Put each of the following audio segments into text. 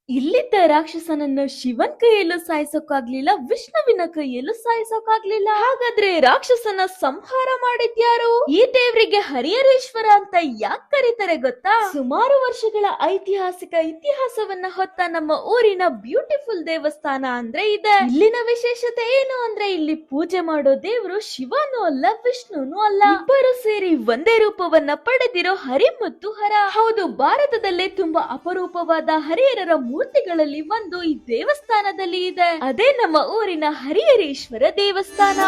ಇಲ್ಲಿದ್ದ ರಾಕ್ಷಸನನ್ನು ಶಿವನ್ ಕೈಯಲ್ಲೂ ಸಾಯಿಸೋಕಾಗ್ಲಿಲ್ಲ, ವಿಷ್ಣುವಿನ ಕೈಯಲ್ಲೂ ಸಾಯಿಸೋಕಾಗ್ಲಿಲ್ಲ. ಹಾಗಾದ್ರೆ ರಾಕ್ಷಸನ ಸಂಹಾರ ಮಾಡಿದ್ಯಾರು? ಈ ದೇವರಿಗೆ ಹರಿಹರೇಶ್ವರ ಅಂತ ಯಾಕೆ ಕರೀತಾರೆ ಗೊತ್ತಾ? ಸುಮಾರು ವರ್ಷಗಳ ಐತಿಹಾಸಿಕ ಇತಿಹಾಸವನ್ನ ಹೊತ್ತ ನಮ್ಮ ಊರಿನ ಬ್ಯೂಟಿಫುಲ್ ದೇವಸ್ಥಾನ ಅಂದ್ರೆ ಇದೆ. ಇಲ್ಲಿನ ವಿಶೇಷತೆ ಏನು ಅಂದ್ರೆ ಇಲ್ಲಿ ಪೂಜೆ ಮಾಡೋ ದೇವರು ಶಿವನೂ ಅಲ್ಲ, ವಿಷ್ಣುನೂ ಅಲ್ಲ, ಇಬ್ಬರು ಸೇರಿ ಒಂದೇ ರೂಪವನ್ನ ಪಡೆದಿರೋ ಹರಿ ಮತ್ತು ಹರ. ಹೌದು, ಭಾರತದಲ್ಲೇ ತುಂಬಾ ಅಪರೂಪವಾದ ಹರಿಹರರ ಮೂರ್ತಿಗಳಲ್ಲಿ ಒಂದು ಈ ದೇವಸ್ಥಾನದಲ್ಲಿ ಇದೆ. ಅದೇ ನಮ್ಮ ಊರಿನ ಹರಿಹರೇಶ್ವರ ದೇವಸ್ಥಾನ.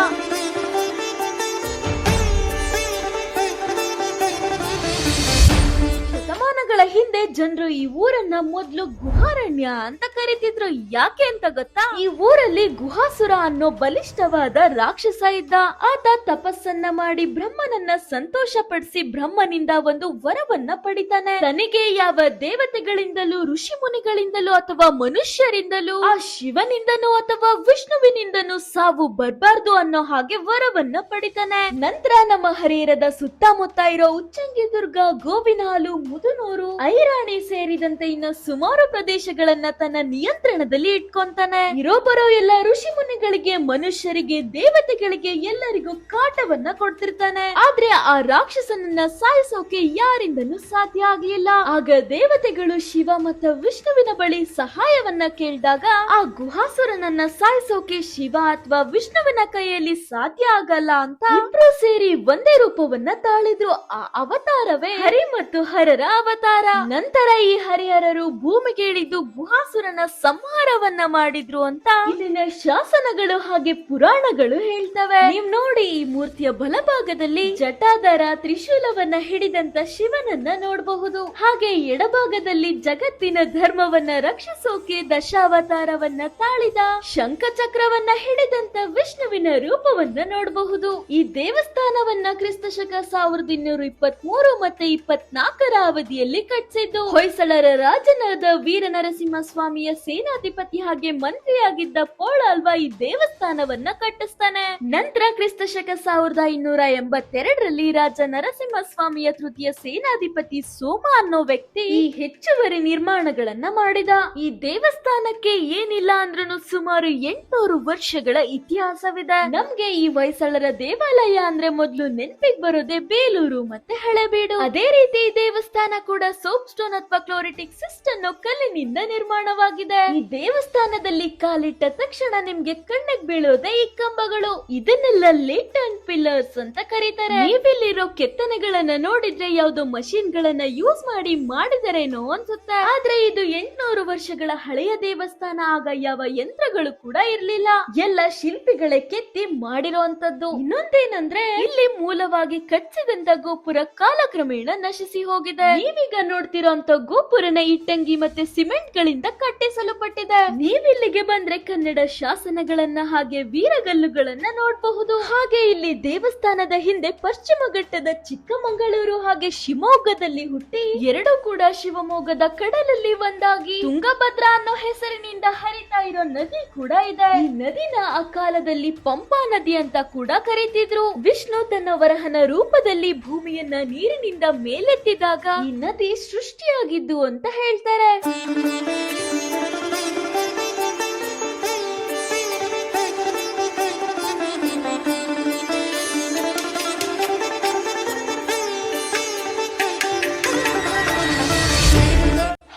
ಶತಮಾನಗಳ ಹಿಂದೆ ಜನರು ಈ ಊರನ್ನ ಮೊದಲು ಗುಹಾರಣ್ಯ ಅಂತ ಕರೀತಿದ್ರು. ಯಾಕೆ ಅಂತ ಗೊತ್ತಾ? ಈ ಊರಲ್ಲಿ ಗುಹಾಸುರ ಅನ್ನೋ ಬಲಿಷ್ಠವಾದ ರಾಕ್ಷಸ ಇದ್ದ. ಆತ ತಪಸ್ಸನ್ನ ಮಾಡಿ ಬ್ರಹ್ಮನನ್ನ ಸಂತೋಷ ಪಡಿಸಿ ಬ್ರಹ್ಮನಿಂದ ಒಂದು ವರವನ್ನ ಪಡಿತಾನೆ. ತನಗೆ ಯಾವ ದೇವತೆಗಳಿಂದಲೂ, ಋಷಿ ಮುನಿಗಳಿಂದಲೂ ಅಥವಾ ಮನುಷ್ಯರಿಂದಲೂ, ಆ ಶಿವನಿಂದನೂ ಅಥವಾ ವಿಷ್ಣುವಿನಿಂದನೂ ಸಾವು ಬರ್ಬಾರ್ದು ಅನ್ನೋ ಹಾಗೆ ವರವನ್ನ ಪಡಿತಾನೆ. ನಂತರ ನಮ್ಮ ಹರಿಹರದ ಸುತ್ತಮುತ್ತ ಇರೋ ಉಚ್ಚಂಗಿ ದುರ್ಗ, ಗೋವಿನಹಾಳು, ಮುದುನೂರು, ಐರಾಣಿ ಸೇರಿದಂತೆ ಇನ್ನು ಸುಮಾರು ಪ್ರದೇಶಗಳನ್ನ ತನ್ನ ನಿಯಂತ್ರಣದಲ್ಲಿ ಇಟ್ಕೊಂತಾನೆ. ಇರೋಬರೋ ಎಲ್ಲ ಋಷಿ ಮುನಿಗಳಿಗೆ, ಮನುಷ್ಯರಿಗೆ, ದೇವತೆಗಳಿಗೆ ಎಲ್ಲರಿಗೂ ಕಾಟವನ್ನ ಕೊಡ್ತಿರ್ತಾನೆ. ಆದ್ರೆ ಆ ರಾಕ್ಷಸನನ್ನ ಸಾಯಿಸೋಕೆ ಯಾರಿಂದನೂ ಸಾಧ್ಯ ಆಗ್ಲಿಲ್ಲ. ಆಗ ದೇವತೆಗಳು ಶಿವ ಮತ್ತು ವಿಷ್ಣುವಿನ ಬಳಿ ಸಹಾಯವನ್ನ ಕೇಳಿದಾಗ ಆ ಗುಹಾಸುರನನ್ನ ಸಾಯಿಸೋಕೆ ಶಿವ ಅಥವಾ ವಿಷ್ಣುವಿನ ಕೈಯಲ್ಲಿ ಸಾಧ್ಯ ಆಗಲ್ಲ ಅಂತ ಇಬ್ರು ಸೇರಿ ಒಂದೇ ರೂಪವನ್ನ ತಾಳಿದ್ರು. ಆ ಅವತಾರವೇ ಹರಿ ಮತ್ತು ಹರರ ಅವತಾರ. ನಂತರ ಈ ಹರಿಹರರು ಭೂಮಿಗೆ ಇಳಿದು ಗುಹಾಸುರನ ಸಂಹಾರವನ್ನ ಮಾಡಿದ್ರು ಅಂತ ಇಲ್ಲಿನ ಶಾಸನಗಳು ಹಾಗೆ ಪುರಾಣಗಳು ಹೇಳ್ತವೆ. ನೀವ್ ನೋಡಿ, ಈ ಮೂರ್ತಿಯ ಬಲಭಾಗದಲ್ಲಿ ಜಟಾಧರ ತ್ರಿಶೂಲವನ್ನ ಹಿಡಿದಂತ ಶಿವನನ್ನ ನೋಡಬಹುದು. ಹಾಗೆ ಎಡಭಾಗದಲ್ಲಿ ಜಗತ್ತಿನ ಧರ್ಮವನ್ನ ರಕ್ಷಿಸೋಕೆ ದಶಾವತಾರವನ್ನ ತಾಳಿದ ಶಂಖಚಕ್ರವನ್ನ ಹಿಡಿದಂತ ವಿಷ್ಣುವಿನ ರೂಪವನ್ನ ನೋಡಬಹುದು. ಈ ದೇವಸ್ಥಾನವನ್ನ ಕ್ರಿಸ್ತಶಕ 1223 ಮತ್ತೆ 24ರ ಅವಧಿಯಲ್ಲಿ ಕಟ್ಟಿಸಿದ್ದು. ಹೊಯ್ಸಳರ ರಾಜನಾದ ವೀರ ನರಸಿಂಹ ಸ್ವಾಮಿಯ ಸೇನಾಧಿಪತಿ ಹಾಗೆ ಮಂತ್ರಿಯಾಗಿದ್ದ ಪೋಳಾಲ್ವ ಈ ದೇವಸ್ಥಾನವನ್ನ ಕಟ್ಟಿಸ್ತಾನೆ. ನಂತರ ಕ್ರಿಸ್ತಶಕ 1282ರಲ್ಲಿ ರಾಜ ನರಸಿಂಹ ಸ್ವಾಮಿಯ ತೃತೀಯ ಸೇನಾಧಿಪತಿ ಸೋಮ ಅನ್ನೋ ವ್ಯಕ್ತಿ ಈ ಹೆಚ್ಚುವರಿ ನಿರ್ಮಾಣಗಳನ್ನ ಮಾಡಿದ. ಈ ದೇವಸ್ಥಾನಕ್ಕೆ ಏನಿಲ್ಲ ಅಂದ್ರೂ ಸುಮಾರು 800 ವರ್ಷಗಳ ಇತಿಹಾಸವಿದೆ. ನಮ್ಗೆ ಈ ಹೊಯ್ಸಳರ ದೇವಾಲಯ ಅಂದ್ರೆ ಮೊದಲು ನೆನಪಿಗೆ ಬರೋದೇ ಬೇಲೂರು ಮತ್ತೆ ಹಳೆಬೀಡು. ಅದೇ ರೀತಿ ಈ ದೇವಸ್ಥಾನ ಕೂಡ ಸೋಪ್ ಸ್ಟೋನ್ ಅಥವಾ ಕ್ಲೋರಿಟಿಕ್ ಸಿಸ್ಟ್ ಅನ್ನೋ ಕಲ್ಲಿನಿಂದ ನಿರ್ಮಾಣವಾಗಿದೆ. ಈ ದೇವಸ್ಥಾನದಲ್ಲಿ ಕಾಲಿಟ್ಟ ತಕ್ಷಣ ನಿಮ್ಗೆ ಕಣ್ಣಿಗೆ ಬೀಳೋದೇ ಈ ಕಂಬಗಳು. ಇದನ್ನೆಲ್ಲ ಲೇಟ್ ಅಂಡ್ ಪಿಲ್ಲರ್ಸ್ ಅಂತ ಕರೀತಾರೆ. ನೀವಿಲ್ಲಿರೋ ಕೆತ್ತನೆಗಳನ್ನ ನೋಡಿದ್ರೆ ಯಾವ್ದೋ ಮಷೀನ್ ಗಳನ್ನ ಯೂಸ್ ಮಾಡಿ ಮಾಡಿದರೇನೋ ಅನ್ಸುತ್ತೆ. ಆದ್ರೆ ಇದು 800 ವರ್ಷಗಳ ಹಳೆಯ ದೇವಸ್ಥಾನ. ಆಗ ಯಾವ ಯಂತ್ರಗಳು ಕೂಡ ಇರ್ಲಿಲ್ಲ, ಎಲ್ಲ ಶಿಲ್ಪಿಗಳೇ ಕೆತ್ತಿ ಮಾಡಿರೋಂತದ್ದು. ಇನ್ನೊಂದೇನಂದ್ರೆ ಇಲ್ಲಿ ಮೂಲವಾಗಿ ಕಟ್ಟಿಸಿದಂತ ಗೋಪುರ ಕಾಲಕ್ರಮೇಣ ನಶಿಸಿ ಹೋಗಿದೆ. ನೀವೀಗ ನೋಡ್ತಿರೋಂತ ಗೋಪುರನ ಇಟ್ಟಂಗಿ ಮತ್ತೆ ಸಿಮೆಂಟ್ ಗಳಿಂದ ಕಟ್ಟಿಸಲ್ಪಟ್ಟಿದೆ. ನೀವಿಲ್ಲಿಗೆ ಬಂದ್ರೆ ಕನ್ನಡ ಶಾಸನಗಳನ್ನ ಹಾಗೆ ವೀರಗಲ್ಲುಗಳನ್ನ ನೋಡಬಹುದು. ಹಾಗೆ ಇಲ್ಲಿ ದೇವಸ್ಥಾನದ ಹಿಂದೆ ಪಶ್ಚಿಮ ಘಟ್ಟದ ಚಿಕ್ಕಮಗಳೂರು ಹಾಗೆ ಶಿವಮೊಗ್ಗದಲ್ಲಿ ಹುಟ್ಟಿ ಎರಡೂ ಕೂಡ ಶಿವಮೊಗ್ಗದ ಕಡಲಲ್ಲಿ ಒಂದಾಗಿ ತುಂಗಭದ್ರಾ ಅನ್ನೋ ಹೆಸರಿನಿಂದ ಹರಿತಾ ಇರೋ ನದಿ ಕೂಡ ಇದೆ. ಈ ನದಿನ ಆ ಕಾಲದಲ್ಲಿ ಪಂಪಾ ನದಿ ಅಂತ ಕೂಡ ಕರೀತಿದ್ರು. ವಿಷ್ಣು ತನ್ನ ವರಹನ ರೂಪದಲ್ಲಿ ಭೂಮಿಯನ್ನ ನೀರಿನಿಂದ ಮೇಲೆತ್ತಿದಾಗ ಈ ನದಿ ಸೃಷ್ಟಿಯಾಗಿದ್ದು ಅಂತ ಹೇಳ್ತಾರೆ.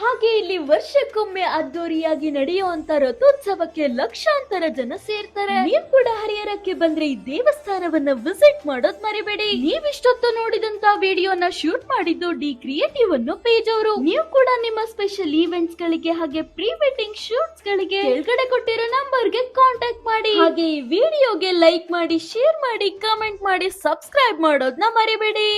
ಹಾಗೆ ಇಲ್ಲಿ ವರ್ಷಕ್ಕೊಮ್ಮೆ ಅದ್ದೂರಿಯಾಗಿ ನಡೆಯುವಂತ ರಥೋತ್ಸವಕ್ಕೆ ಲಕ್ಷಾಂತರ ಜನ ಸೇರ್ತಾರೆ. ನೀವು ಕೂಡ ಹರಿಹರಕ್ಕೆ ಬಂದ್ರೆ ಈ ದೇವಸ್ಥಾನವನ್ನ ವಿಸಿಟ್ ಮಾಡೋದ್ ಮರಿಬೇಡಿ. ನೀವಿಷ್ಟೊತ್ತು ನೋಡಿದಂತ ವಿಡಿಯೋನ ಶೂಟ್ ಮಾಡಿದ್ದು ಡಿ ಕ್ರಿಯೇಟಿವ್ ಅನ್ನೋ ಪೇಜ್ ಅವರು. ನೀವು ಕೂಡ ನಿಮ್ಮ ಸ್ಪೆಷಲ್ ಈವೆಂಟ್ಸ್ ಗಳಿಗೆ ಹಾಗೆ ಪ್ರೀ ವೆಡ್ಡಿಂಗ್ ಶೂಟ್ಸ್ ಗಳಿಗೆ ಕೆಳಗಡೆ ಕೊಟ್ಟಿರೋ ನಂಬರ್ ಗೆ ಕಾಂಟ್ಯಾಕ್ಟ್ ಮಾಡಿ. ಹಾಗೆ ಈ ವಿಡಿಯೋಗೆ ಲೈಕ್ ಮಾಡಿ, ಶೇರ್ ಮಾಡಿ, ಕಮೆಂಟ್ ಮಾಡಿ, ಸಬ್ಸ್ಕ್ರೈಬ್ ಮಾಡೋದ್ನ ಮರಿಬೇಡಿ.